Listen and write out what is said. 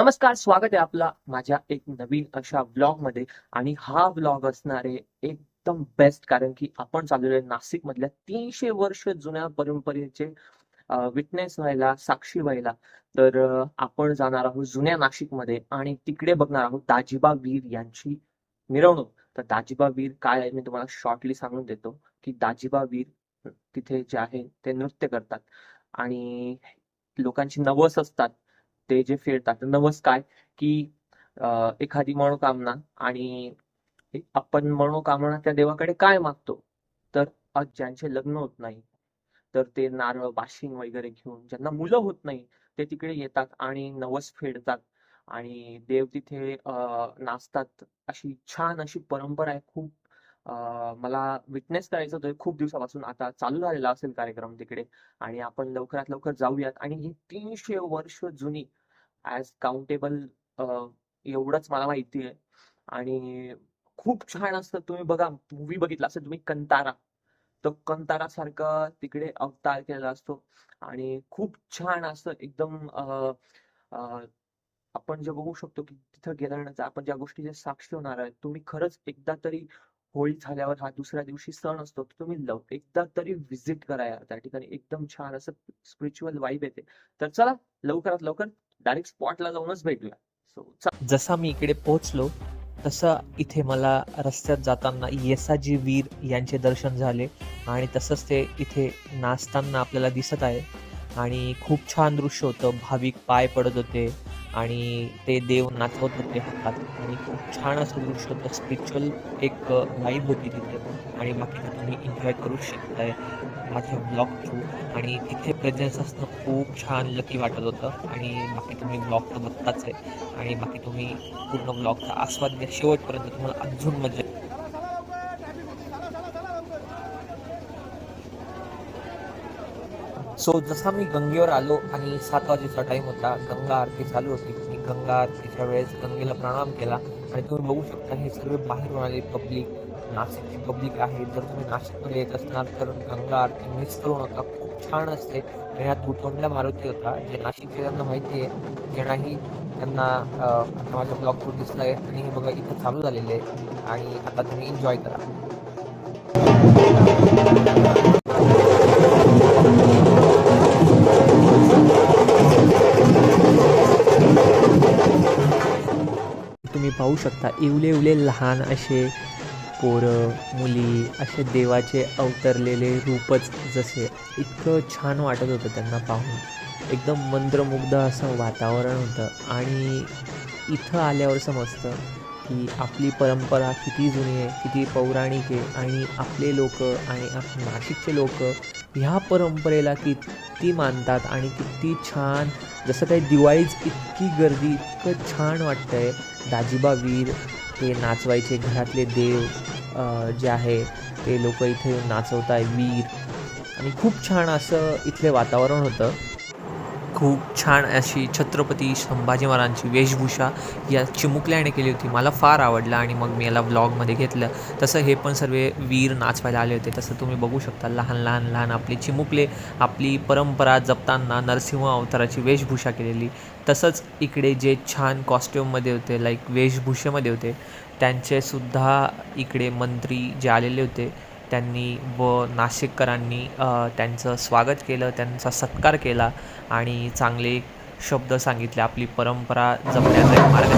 नमस्कार, स्वागत आहे आपला माझ्या एक नवीन अशा व्लॉगमध्ये. आणि हा व्लॉग असणार आहे एकदम बेस्ट, कारण की आपण चाललेलो आहे नाशिक मधल्या 300 वर्ष जुन्या परंपरेचे विटनेस व्हायला, साक्षी व्हायला. तर आपण जाणार आहोत जुन्या नाशिकमध्ये आणि तिकडे बघणार आहोत दाजिबा वीर यांची मिरवणूक. तर दाजिबा वीर काय आहे मी तुम्हाला शॉर्टली सांगून देतो, की दाजिबा वीर तिथे जे आहे ते नृत्य करतात आणि लोकांची नवस असतात ते जे फेडतात. तर नवस काय, की एखादी मनोकामना, आणि आपण मनोकामना त्या देवाकडे काय मागतो, तर ज्यांचे लग्न होत नाही तर ते नारळ बाशिंग वगैरे घेऊन, ज्यांना मुलं होत नाही ते तिकडे येतात आणि नवस फेडतात आणि देव तिथे नाचतात. अशी छान अशी परंपरा आहे. खूप मला विटनेस करायचं होतं खूप दिवसापासून. आता चालू झालेला असेल कार्यक्रम तिकडे आणि आपण लवकरात लवकर जाऊयात. आणि ही 300 वर्ष जुनी ॲज काउंटेबल एवढंच मला माहिती आहे. आणि खूप छान असतं. तुम्ही बघा, मूव्ही बघितला असेल तुम्ही कंतारा, तर कंतारा सारखा तिकडे अवतार केलेला असतो आणि खूप छान असं एकदम आपण जे बघू शकतो, की तिथं गेल्यानंतर आपण ज्या गोष्टीचे साक्षी होणार आहे. तुम्ही खरंच एकदा तरी होळी झाल्यावर हा दुसऱ्या दिवशी सण असतो, तर तुम्ही एकदा तरी व्हिजिट करा यार त्या ठिकाणी. एकदम छान असं स्पिरिच्युअल वाईब येते. तर चला, लवकरात लवकर डायरेक्ट स्पॉटला जाऊनच भेटूया. सो जसा मी इकडे पोहोचलो तसं इथे मला रस्त्यात जाताना येसाजी वीर यांचे दर्शन झाले आणि तसंच ते इथे नाचताना आपल्याला दिसत आहे आणि खूप छान दृश्य होतं. भाविक पाय पडत होते आणि ते देव नाचवत होते हातात आणि खूप छान असं दृश्य होतं. स्पिरिच्युअल एक वाईब होती तिथे आणि बाकीचं तुम्ही एन्जॉय करू शकताय माझ्या ब्लॉग थ्रू. आणि तिथे प्रेझेन्स असणं खूप छान लकी वाटत होतं. आणि बाकी तुम्ही ब्लॉग तर बघताच आहे आणि बाकी तुम्ही पूर्ण ब्लॉगचा आस्वाद घ्या शेवटपर्यंत, तुम्हाला अजून मजा येईल. सो जसा मी गंगेवर आलो आणि 7 वाजेचा टाइम होता, गंगा आरती चालू होती. मी गंगा आरतीच्या वेळेस गंगेला प्रणाम केला आणि तुम्ही बघू शकता हे सर्व बाहेरून आले पब्लिक, नाशिकची पब्लिक आहे. जर तुम्ही नाशिकमध्ये येत असणार तर गंगा आरती मिस करू नका, खूप छान असते. आणि हा दुतोंडल्या मारुती होता, जे नाशिकचे त्यांना माहिती आहे, जे नाही त्यांना आता माझ्या ब्लॉगवर दिसलं आहे. आणि हे बघा इथं चालू झालेले आहे आणि आता तुम्ही एन्जॉय करा. तुम्ही पाहू शकता इवले इवले लहान असे पोरं मुली असे देवाचे अवतरलेले रूपच जसे, इतकं छान वाटत होतं त्यांना पाहून. एकदम मंत्रमुग्ध असं वातावरण होतं आणि इथं आल्यावर समजतं की आपली परंपरा किती जुनी आहे, किती पौराणिक आहे आणि आपले लोक आणि नाशिकचे लोक ह्या परंपरेला किती मानतात आणि किती छान. जसं काही दिवाळीच इतकी गर्दी, इतकं छान वाटतं आहे. दाजिबा वीर हे नाचवायचे घरातले देव जे आहे ते लोक इथे येऊन नाचवत आहे वीर. आणि खूप छान असं इथले वातावरण होतं. खूप छान अशी छत्रपती संभाजी महाराजांची वेशभूषा या चिमुकल्याने केली होती. मला फार आवडलं आणि मग मी याला व्लॉगमध्ये घेतलं. तसं हे पण सर्व वीर नाचवायला आले होते. तसं तुम्ही बघू शकता लहान लहान लहान आपले चिमुकले आपली परंपरा जपताना नरसिंह अवताराची वेशभूषा केलेली. तसंच इकडे जे छान कॉस्ट्यूममध्ये होते, लाईक वेशभूषेमध्ये होते, त्यांचेसुद्धा इकडे मंत्री जे आलेले होते त्यांनी व नाशिककरांनी त्यांचं स्वागत केलं, त्यांचा सत्कार केला आणि चांगले शब्द सांगितले आपली परंपरा जपण्याचा एक मार्ग.